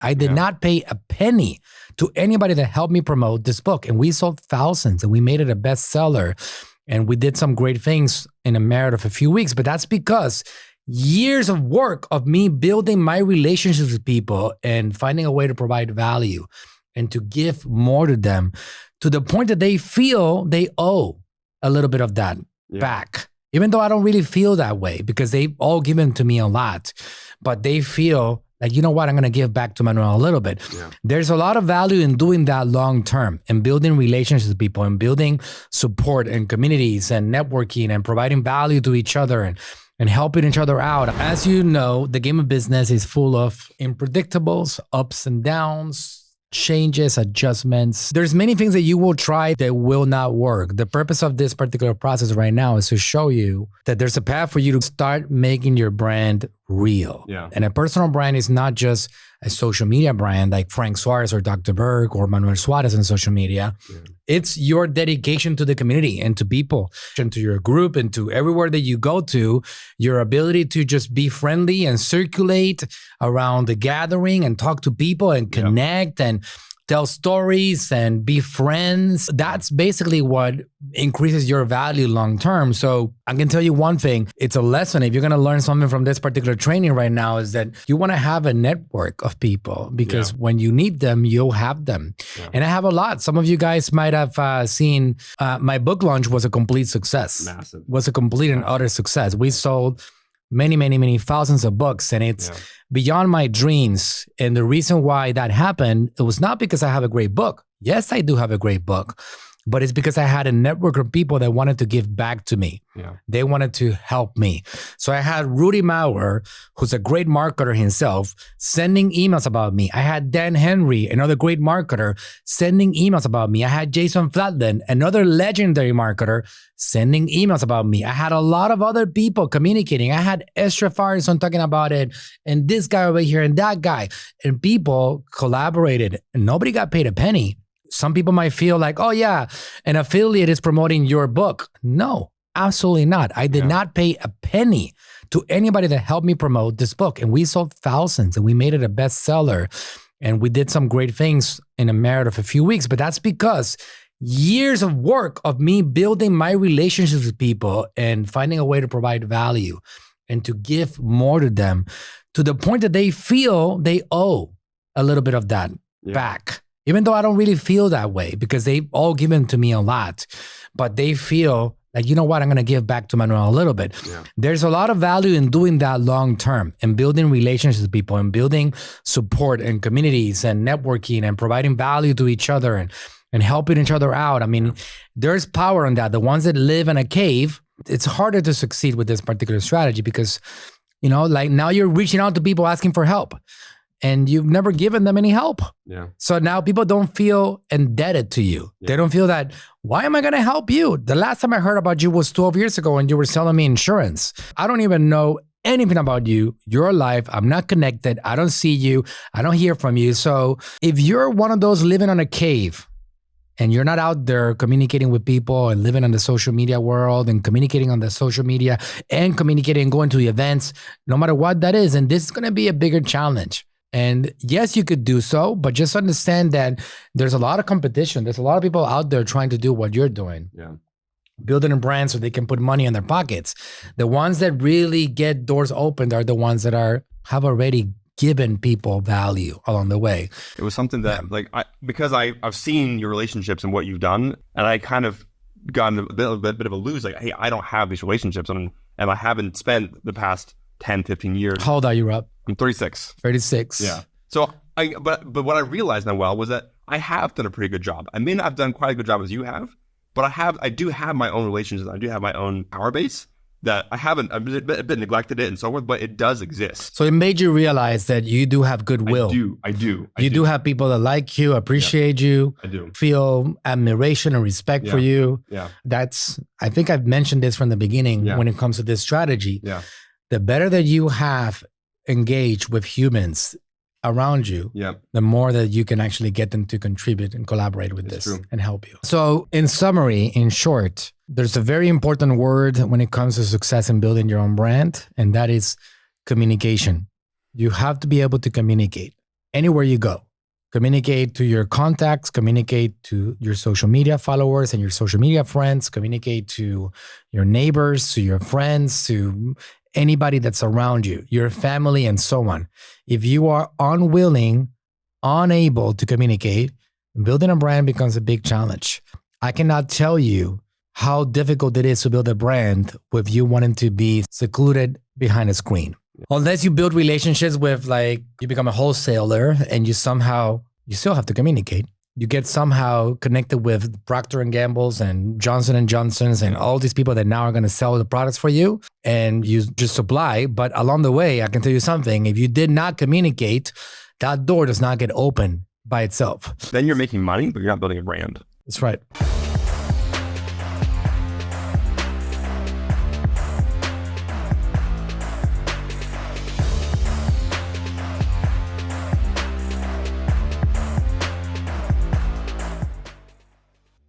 I did not pay a penny to anybody that helped me promote this book. And we sold thousands and we made it a bestseller. And we did some great things in a matter of a few weeks. But that's because years of work of me building my relationships with people and finding a way to provide value and to give more to them to the point that they feel they owe a little bit of that back. Even though I don't really feel that way because they've all given to me a lot, but they feel like, you know what, I'm going to give back to Manuel a little bit. Yeah. There's a lot of value in doing that long term and building relationships with people and building support and communities and networking and providing value to each other and helping each other out. As you know, the game of business is full of unpredictables, ups and downs, changes, adjustments. There's many things that you will try that will not work. The purpose of this particular process right now is to show you that there's a path for you to start making your brand real. Yeah. And a personal brand is not just a social media brand like Frank Suarez or Dr. Berg or Manuel Suarez on social media. Yeah. It's your dedication to the community and to people and to your group and to everywhere that you go to, your ability to just be friendly and circulate around the gathering and talk to people and connect and tell stories and be friends. That's basically what increases your value long term. So I can tell you one thing, it's a lesson. If you're going to learn something from this particular training right now, is that you want to have a network of people because when you need them, you'll have them. Yeah. And I have a lot. Some of you guys might have seen my book launch was a complete success. Massive. Was a complete and utter success. We sold many thousands of books, and it's beyond my dreams. And the reason why that happened, it was not because I have a great book. Yes, I do have a great book, but it's because I had a network of people that wanted to give back to me. Yeah. They wanted to help me. So I had Rudy Mawer, who's a great marketer himself, sending emails about me. I had Dan Henry, another great marketer, sending emails about me. I had Jason Flatland, another legendary marketer, sending emails about me. I had a lot of other people communicating. I had Estra Farson talking about it, and this guy over here, and that guy. And people collaborated, and nobody got paid a penny. Some people might feel like, oh yeah, an affiliate is promoting your book. No, absolutely not. I did not pay a penny to anybody that helped me promote this book. And we sold thousands and we made it a bestseller. And we did some great things in a matter of a few weeks. But that's because years of work of me building my relationships with people and finding a way to provide value and to give more to them to the point that they feel they owe a little bit of that back. Even though I don't really feel that way because they've all given to me a lot, but they feel like, you know what, I'm going to give back to Manuel a little bit. Yeah. There's a lot of value in doing that long term and building relationships with people and building support and communities and networking and providing value to each other and helping each other out. I mean, there's power in that. The ones that live in a cave, it's harder to succeed with this particular strategy because, you know, like now you're reaching out to people asking for help. And you've never given them any help. Yeah. So now people don't feel indebted to you. Yeah. They don't feel that, why am I going to help you? The last time I heard about you was 12 years ago when you were selling me insurance. I don't even know anything about you, your life. I'm not connected. I don't see you. I don't hear from you. So if you're one of those living on a cave and you're not out there communicating with people and living in the social media world and communicating on the social media and communicating and going to events, no matter what that is, and this is going to be a bigger challenge. And yes, you could do so, but just understand that there's a lot of competition. There's a lot of people out there trying to do what you're doing. Yeah. Building a brand so they can put money in their pockets. The ones that really get doors opened are the ones that have already given people value along the way. It was something that because I've seen your relationships and what you've done, and I kind of gotten a bit of a lose. Like, hey, I don't have these relationships and I haven't spent the past 10, 15 years. How old are you, Rob? I'm 36. 36. Yeah. So but what I realized, Manuel, was that I have done a pretty good job. I may not have done quite a good job as you have, but I do have my own relationships. I do have my own power base that I've a bit neglected it and so forth, but it does exist. So it made you realize that you do have goodwill. I do. You do have people that like you, appreciate you. I do. Feel admiration and respect for you. Yeah. I think I've mentioned this from the beginning when it comes to this strategy. Yeah. The better that you have engaged with humans around you, the more that you can actually get them to contribute and collaborate with this and help you. So in summary, in short, there's a very important word when it comes to success in building your own brand, and that is communication. You have to be able to communicate. anywhere you go. Communicate to your contacts, communicate to your social media followers and your social media friends, communicate to your neighbors, to your friends, to anybody that's around you, your family, and so on. If you are unwilling, unable to communicate, building a brand becomes a big challenge. I cannot tell you how difficult it is to build a brand with you wanting to be secluded behind a screen. Unless you build relationships with, like, you become a wholesaler and you still have to communicate. You get somehow connected with Procter & Gamble's and Johnson & Johnson's and all these people that now are going to sell the products for you, and you just supply. But along the way, I can tell you something. If you did not communicate, that door does not get open by itself. Then you're making money, but you're not building a brand. That's right.